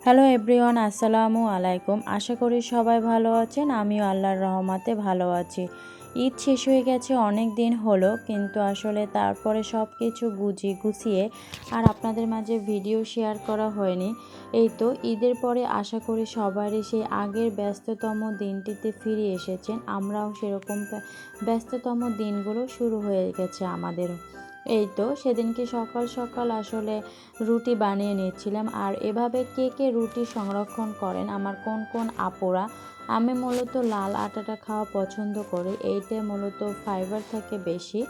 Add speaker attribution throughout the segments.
Speaker 1: Hello everyone, আসসালামু আলাইকুম। আশা করি সবাই ভালো আছেন। আমিও আল্লাহর রহমতে ভালো আছি। ঈদ শেষ হয়ে গেছে অনেক দিন হলো, কিন্তু আসলে তারপরে সব কিছু গুছিয়ে আর আপনাদের মাঝে ভিডিও শেয়ার করা হয়নি। এই তো ঈদের পরে আশা করি সবারই সেই আগের ব্যস্ততম দিনটিতে ফিরে এসেছেন। আমরাও সেরকম ব্যস্ততম দিনগুলো শুরু হয়ে গেছে আমাদেরও। এই তো সেদিনকে সকাল সকাল আসলে রুটি বানিয়ে নিচ্ছিলাম। আর এভাবে কে কে রুটি সংরক্ষণ করেন, আমার কোন কোন আপুরা? আমি মূলত লাল আটাটা খাওয়া পছন্দ করি, এইটা মূলত ফাইবার থাকে বেশি।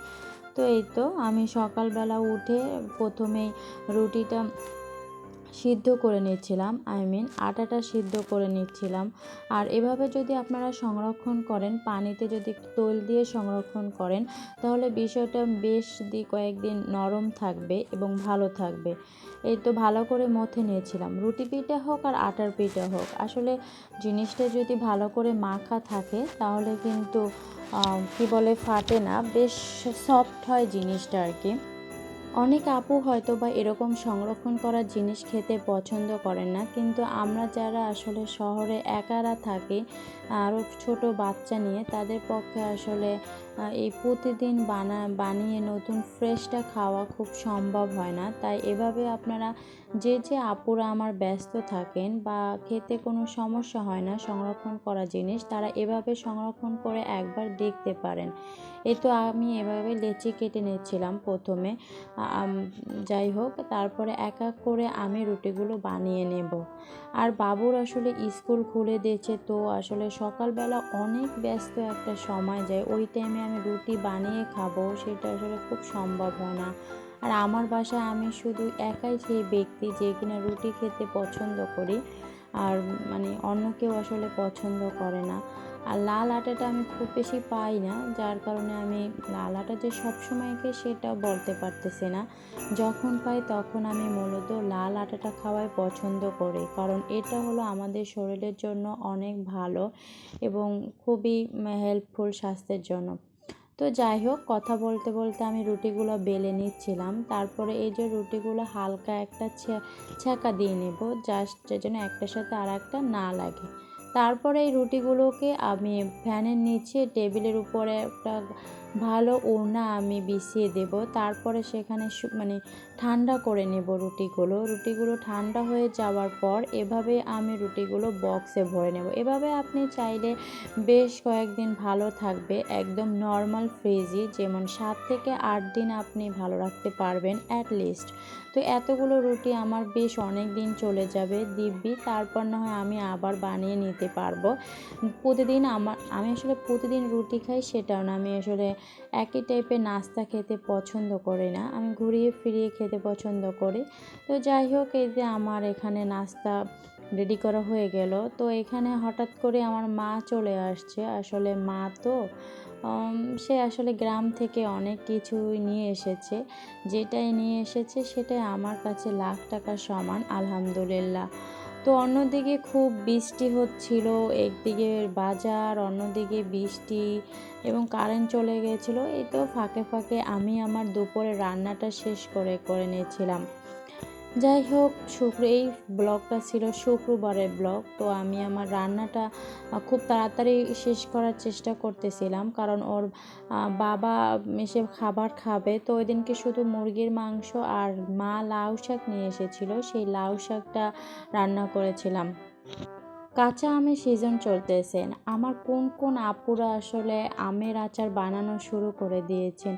Speaker 1: তো এই তো আমি সকালবেলা উঠে প্রথমেই রুটিটা সিদ্ধ করে নিচ্ছিলাম, আটাটা সিদ্ধ করে নিচ্ছিলাম। আর এভাবে যদি আপনারা সংরক্ষণ করেন, পানিতে যদি একটু তেল দিয়ে সংরক্ষণ করেন, তাহলে বিষয়টা বেশ কয়েকদিন নরম থাকবে এবং ভালো থাকবে। এই তো ভালো করে মথে নিয়েছিলাম, রুটি পিঠা হোক আর আটার পিঠা হোক, আসলে জিনিসটা যদি ভালো করে মাখা থাকে তাহলে কিন্তু কি বলে ফাটে না, বেশ সফট হয় জিনিসটা আর কি। অনেক আপু হয়তো বা এরকম সংরক্ষণ করা জিনিস খেতে পছন্দ করেন না, কিন্তু আমরা যারা আসলে শহরে একারা থাকি, আরও ছোট বাচ্চা নিয়ে, তাদের পক্ষে আসলে এই প্রতিদিন বানিয়ে নতুন ফ্রেশটা খাওয়া খুব সম্ভব হয় না। তাই এভাবে আপনারা যে আপুরা আমার ব্যস্ত থাকেন বা খেতে কোনো সমস্যা হয় না সংরক্ষণ করা জিনিস, তারা এভাবে সংরক্ষণ করে একবার দেখতে পারেন। এই তো আমি এভাবে লেচি কেটে নিচ্ছিলাম প্রথমে। যাই হোক, তারপরে এক এক করে আমি রুটিগুলো বানিয়ে নেব। আর বাবুর আসলে স্কুল খুলে দিয়েছে, তো আসলে সকালবেলা অনেক ব্যস্ত একটা সময় যায়, ওই টাইমে আমি রুটি বানিয়ে খাবো সেটা আসলে খুব সম্ভব হয় না। আর আমার বাসায় আমি শুধু একাই সেই ব্যক্তি যে কিনা রুটি খেতে পছন্দ করি, আর অন্য কেউ আসলে পছন্দ করে না। আর লাল আটাটা আমি খুব বেশি পাই না, যার কারণে আমি লাল আটা যে সবসময় খাই সেটা বলতে পারতেছি না। যখন পাই তখন আমি মূলত লাল আটাটা খাওয়াই পছন্দ করি, কারণ এটা হলো আমাদের শরীরের জন্য অনেক ভালো এবং খুবই হেল্পফুল স্বাস্থ্যের জন্য। তো যাই হোক, কথা বলতে বলতে আমি রুটিগুলো বেলে নিচ্ছিলাম। তারপরে এই যে রুটিগুলো হালকা একটা ছ্যাঁকা দিয়ে নেব, জাস্ট যেন একটার সাথে আর একটা না লাগে। তারপরে এই রুটিগুলোকে আমি ফ্যানের নিচে টেবিলের উপরে একটা ভালো ওড়না আমি বিছিয়ে দেব। তারপরে সেখানে ঠান্ডা করে নেব রুটিগুলো ঠান্ডা হয়ে যাওয়ার পর এভাবে আমি রুটিগুলো বক্সে ভরে নেব। এভাবে আপনি চাইলে বেশ কয়েকদিন ভালো থাকবে, একদম নর্মাল ফ্রিজে, যেমন 7 থেকে 8 দিন আপনি ভালো রাখতে পারবেন অ্যাটলিস্ট। তো এতগুলো রুটি আমার বেশ অনেক দিন চলে যাবে দিব্যি। তারপর না হয় আমি আবার বানিয়ে নিতে পারবো। আমি আসলে প্রতিদিন রুটি খাই সেটাও না, আমি আসলে একই টাইপের নাস্তা খেতে পছন্দ করি না, আমি ঘুরিয়ে ফিরিয়ে খেতে পছন্দ করি। তো যাই হোক, এই যে আমার এখানে নাস্তা রেডি করা হয়ে গেল। তো এখানে হঠাৎ করে আমার মা চলে আসছে। আসলে মা তো সে আসলে গ্রাম থেকে অনেক কিছুই নিয়ে এসেছে, যেটাই নিয়ে এসেছে সেটাই আমার কাছে লাখ টাকার সমান, আলহামদুলিল্লাহ। তো অন্যদিকে খুব বৃষ্টি হচ্ছিল, একদিকে বাজার, অন্যদিকে বৃষ্টি এবং কারেন্ট চলে গেছিলো। এই তো ফাঁকে ফাঁকে আমি আমার দুপুরে রান্নাটা শেষ করে নিয়েছিলাম। যাই হোক, এই ব্লগটা ছিল শুক্রবারের ব্লগ। তো আমি আমার রান্নাটা খুব তাড়াতাড়ি শেষ করার চেষ্টা করতেছিলাম, কারণ ওর বাবা এসে খাবার খাবে। তো ওই দিনকে শুধু মুরগির মাংস আর মা লাউ শাক নিয়ে এসেছিলো, সেই লাউ শাকটা রান্না করেছিলাম। কাঁচা আমের সিজন চলতেছেন, আমার কোন কোন আপুরা আসলে আমের আচার বানানো শুরু করে দিয়েছেন।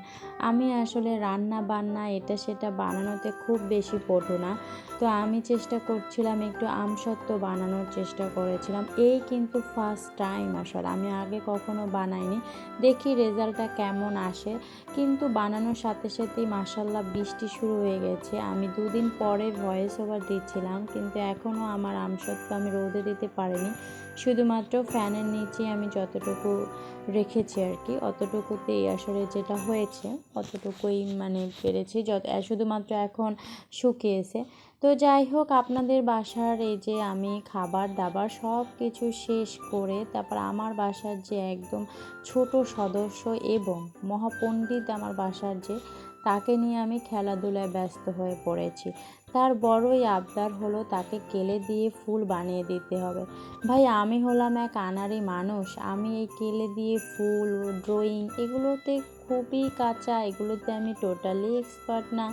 Speaker 1: আমি আসলে রান্না বান্না এটা সেটা বানানোতে খুব বেশি পটু না। তো আমি চেষ্টা করছিলাম একটু আমসত্ত্ব বানানোর চেষ্টা করেছিলাম, এই কিন্তু ফার্স্ট টাইম আসলে, আমি আগে কখনো বানাইনি, দেখি রেজাল্টটা কেমন আসে। কিন্তু বানানোর সাথে সাথেই মাশাল্লাহ বৃষ্টি শুরু হয়ে গেছে। আমি 2 দিন পরে ভয়েস ওভার দিচ্ছিলাম, কিন্তু এখনও আমার আমসত্ত্ব আমি রোদে দিতে পারিনি, শুধুমাত্র ফ্যানের নিচে আমি যতটুকু রেখেছি আর কি, অতটুকুতেই আসলে যেটা হয়েছে অতটুকুই পেরেছি, শুধুমাত্র এখন শুকিয়েছে। তো যাই হোক, আপনাদের বাসার এই যে আমি খাবার দাবার সব কিছু শেষ করে তারপর আমার বাসার যে একদম ছোট সদস্য এবং মহাপণ্ডিত আমার বাসার যে, তাকে নিয়ে আমি খেলাধুলায় ব্যস্ত হয়ে পড়েছি। তার বড়ই আবদার হলো তাকে কেলে দিয়ে ফুল বানিয়ে দিতে হবে। ভাই আমি হলাম এক আনাড়ি মানুষ, আমি এই কেলে দিয়ে ফুল ড্রয়িং এগুলোতে খুবই কাঁচা, এগুলোতে আমি টোটালি এক্সপার্ট না।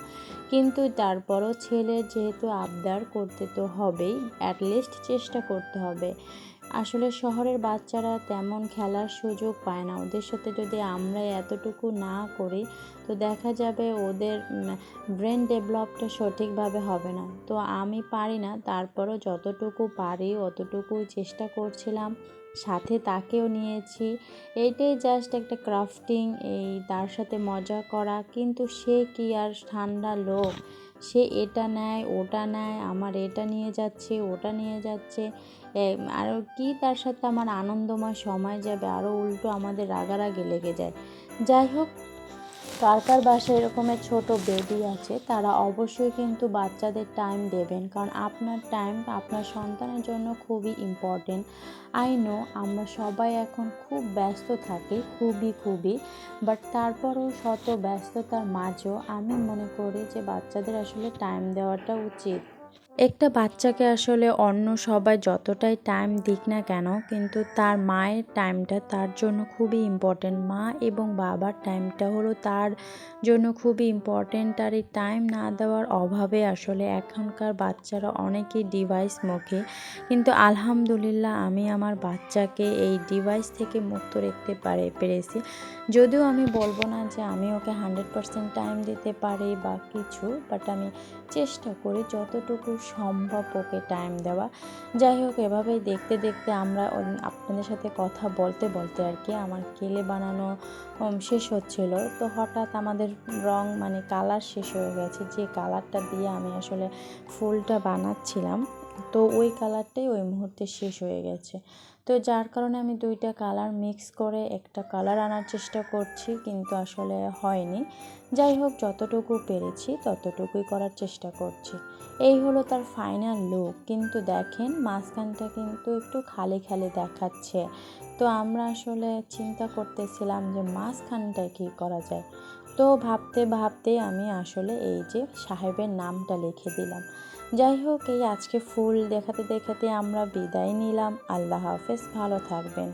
Speaker 1: কিন্তু তারপরও ছেলের যেহেতু আবদার করতে তো হবেই, অ্যাটলিস্ট চেষ্টা করতে হবে। আসলে শহরের বাচ্চারা তেমন খেলার সুযোগ পায় না, ওদের সাথে যদি আমরা এতটুকু না করি তো দেখা যাবে ওদের ব্রেন ডেভেলপটা সঠিকভাবে হবে না। তো আমি পারি না, তারপরও যতটুকু পারি অতটুকু চেষ্টা করছিলাম, সাথে তাকেও নিয়েছি। এইটাই জাস্ট একটা ক্রাফটিং, এই তার সাথে মজা করা। কিন্তু সে কি আর ঠান্ডা লোক, সে এটা নেয় ওটা নেয়, আমার এটা নিয়ে যাচ্ছে ওটা নিয়ে যাচ্ছে। আরও কি তার সাথে আমার আনন্দময় সময় যাবে, আরও উল্টো আমাদের রাগারাগি লেগে যায়। যাই হোক, কার কার বাসায় এরকমের ছোট বেবি আছে তারা অবশ্যই কিন্তু বাচ্চাদের টাইম দেবেন, কারণ আপনার টাইম আপনার সন্তানের জন্য খুবই ইম্পর্টেন্ট। আই নো আমরা সবাই এখন খুব ব্যস্ত থাকি, খুবই, বাট তারপরও শত ব্যস্ততার মাঝেও আমি মনে করি যে বাচ্চাদের আসলে টাইম দেওয়াটা উচিত। একটা বাচ্চাকে আসলে অন্য সবাই যতটাই টাইম দিক না কেন, কিন্তু তার মায়ের টাইমটা তার জন্য খুবই ইম্পর্টেন্ট। মা এবং বাবার টাইমটা হলো তার জন্য খুবই ইম্পর্টেন্ট। আর এই টাইম না দেওয়ার অভাবে আসলে এখনকার বাচ্চারা অনেকেই ডিভাইস মুখী, কিন্তু আলহামদুলিল্লাহ আমি আমার বাচ্চাকে এই ডিভাইস থেকে মুক্ত রাখতে পেরেছি। যদিও আমি বলবো না যে আমি ওকে 100% টাইম দিতে পারি বা কিছু, বাট আমি চেষ্টা করি যতটুকু সম্ভব ওকে টাইম দেওয়া। যাই হোক, এভাবেই দেখতে দেখতে আমরা আপনাদের সাথে কথা বলতে বলতে আর কি আমার কেলে বানানো শেষ হচ্ছিল। তো হঠাৎ আমাদের রং মানে কালার শেষ হয়ে গেছে, যে কালারটা দিয়ে আমি আসলে ফুলটা বানাচ্ছিলাম, তো ওই কালারটাই ওই মুহূর্তে শেষ হয়ে গেছে। তো যার কারণে আমি দুইটা কালার মিক্স করে একটা কালার আনার চেষ্টা করছি, কিন্তু আসলে হয়নি। যাই হোক, যতটুকু পেরেছি ততটুকুই করার চেষ্টা করছি। এই হলো তার ফাইনাল লুক। কিন্তু দেখেন মাঝখানটা কিন্তু একটু খালি খালি দেখাচ্ছে। তো আমরা আসলে চিন্তা করতেছিলাম যে মাঝখানটায় কী করা যায়। তো ভাবতেই আমি আসলে এই যে সাহেবের নামটা লিখে দিলাম। যাই হোক, এই আজকে ফুল দেখাতে দেখাতে আমরা বিদায় নিলাম। আল্লাহ হাফেজ, ভালো থাকবেন।